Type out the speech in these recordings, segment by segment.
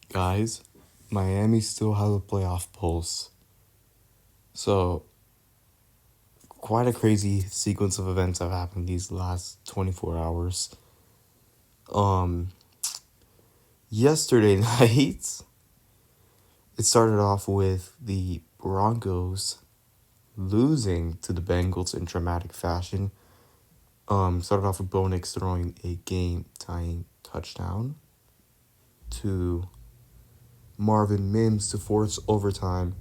Guys, Miami still has a playoff pulse. So, quite a crazy sequence of events have happened these last 24 hours. Um, Yesterday night, it started off with the Broncos losing to the Bengals in dramatic fashion. Started off with Bo Nix throwing a game-tying touchdown to Marvin Mims to force overtime.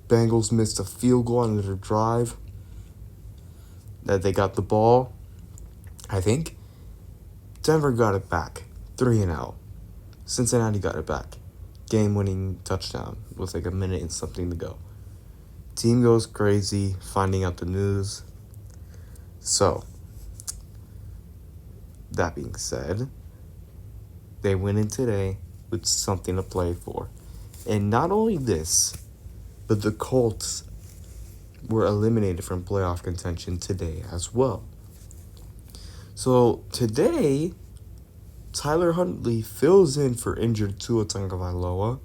Bengals missed a field goal on their drive that they got the ball. I think Denver got it back, 3-0. Cincinnati got it back, game-winning touchdown with like a minute and something to go. Team goes crazy finding out the news. So, that being said, they went in today with something to play for. And not only this, but the Colts were eliminated from playoff contention today as well. So today, Tyler Huntley fills in for injured Tua Tagovailoa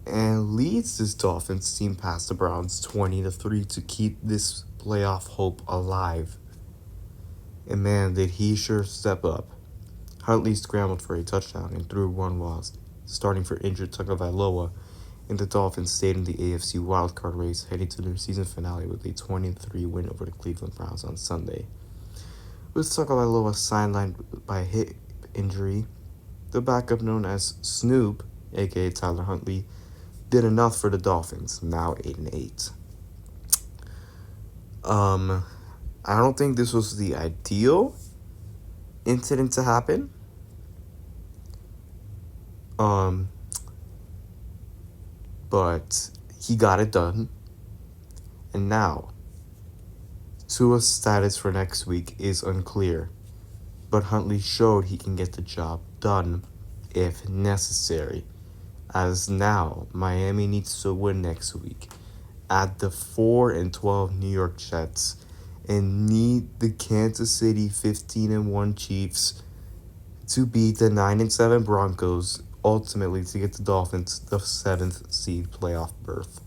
and leads this Dolphins team past the Browns 20-3 to keep this playoff hope alive. And man, did he sure step up. Huntley scrambled for a touchdown and threw one while starting for injured Tagovailoa, and the Dolphins stayed in the AFC wildcard race heading to their season finale with a 20-3 win over the Cleveland Browns on Sunday. With Tagovailoa sidelined by a hip injury, the backup known as Snoop, aka Tyler Huntley, did enough for the Dolphins, now 8-8. I don't think this was the ideal incident to happen. But he got it done. And now, Tua's status for next week is unclear, but Huntley showed he can get the job done if necessary. As now, Miami needs to win next week at the 4-12 New York Jets and need the Kansas City 15-1 Chiefs to beat the 9-7 Broncos, ultimately to get the Dolphins the 7th seed playoff berth.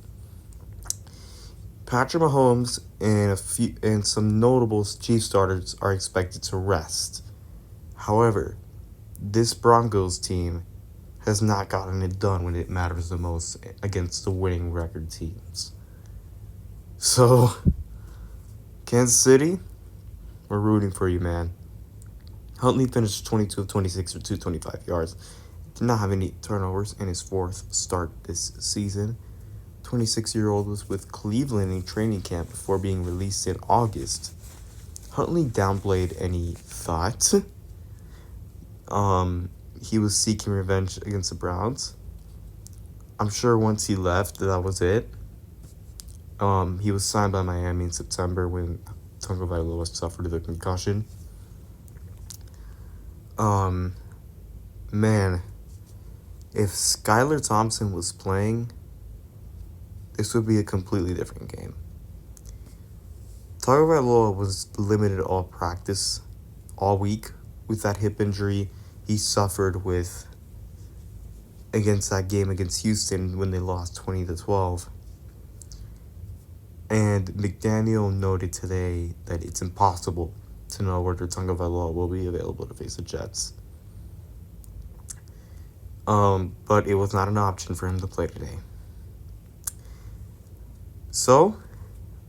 Patrick Mahomes and some notable Chiefs starters are expected to rest. However, this Broncos team has not gotten it done when it matters the most against the winning record teams. So, Kansas City, we're rooting for you, man. Huntley finished 22 of 26 for 225 yards. Did not have any turnovers in his fourth start this season. 26-year-old was with Cleveland in training camp before being released in August. Huntley downplayed any thought. He was seeking revenge against the Browns. I'm sure once he left, that was it. He was signed by Miami in September when Tagovailoa suffered the concussion. Man, if Skylar Thompson was playing, this would be a completely different game. Tagovailoa was limited all practice all week with that hip injury he suffered with against that game against Houston when they lost 20-12. And McDaniel noted today that it's impossible to know whether Tagovailoa will be available to face the Jets. But it was not an option for him to play today. So,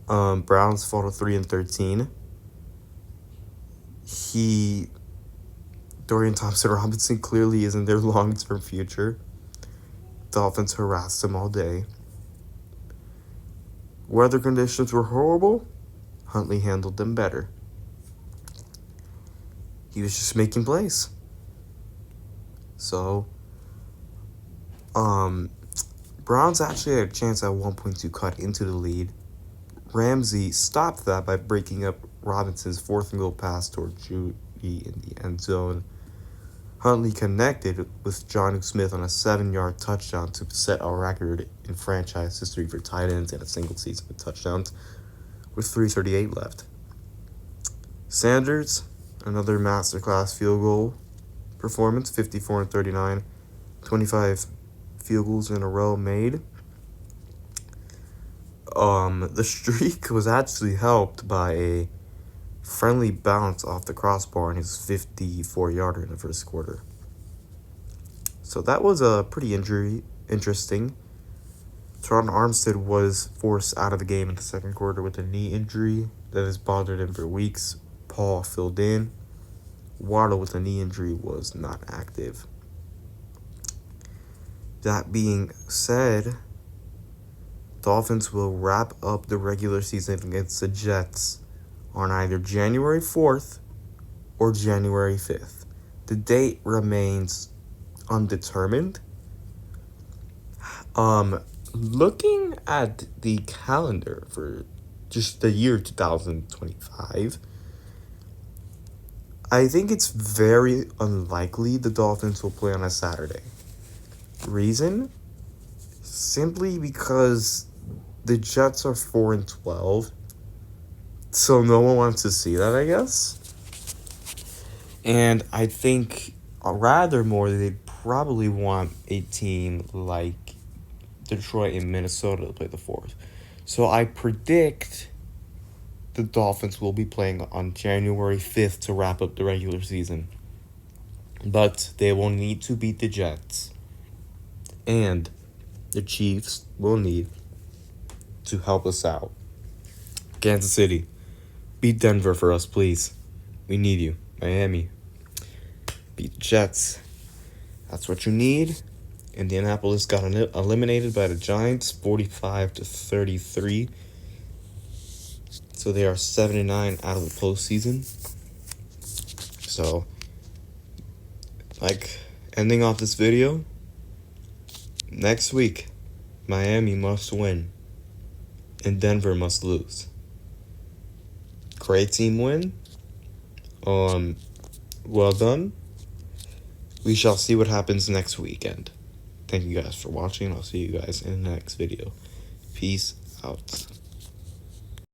Browns fall to 3-13. Dorian Thompson-Robinson clearly isn't their long-term future. Dolphins harassed him all day. Weather conditions were horrible. Huntley handled them better. He was just making plays. So, Browns actually had a chance at one point to cut into the lead. Ramsey stopped that by breaking up Robinson's 4th and goal pass toward Judy in the end zone. Huntley connected with Jonnu Smith on a 7-yard touchdown to set a record in franchise history for tight ends in a single season with touchdowns, with 3:38 left. Sanders, another masterclass field goal performance, 54-39. 25 field goals in a row made. The streak was actually helped by a friendly bounce off the crossbar and his 54-yarder in the first quarter. So that was pretty interesting. Teron Armstead was forced out of the game in the second quarter with a knee injury that has bothered him for weeks. Paul filled in. Waddle with a knee injury was not active. That being said, Dolphins will wrap up the regular season against the Jets on either January 4th or January 5th. The date remains undetermined. Looking at the calendar for just the year 2025, I think it's very unlikely the Dolphins will play on a Saturday. Reason? Simply because the Jets are 4-12, so no one wants to see that, I guess. And I think rather more they'd probably want a team like Detroit and Minnesota to play the 4th. So I predict the Dolphins will be playing on January 5th to wrap up the regular season. But they will need to beat the Jets. And the Chiefs will need to help us out. Kansas City, beat Denver for us, please. We need you. Miami, beat the Jets. That's what you need. Indianapolis got eliminated by the Giants, 45-33. So they are 7-9 out of the postseason. So, ending off this video, next week, Miami must win, and Denver must lose. Great team win. Well done. We shall see what happens next weekend. Thank you guys for watching. I'll see you guys in the next video. Peace out.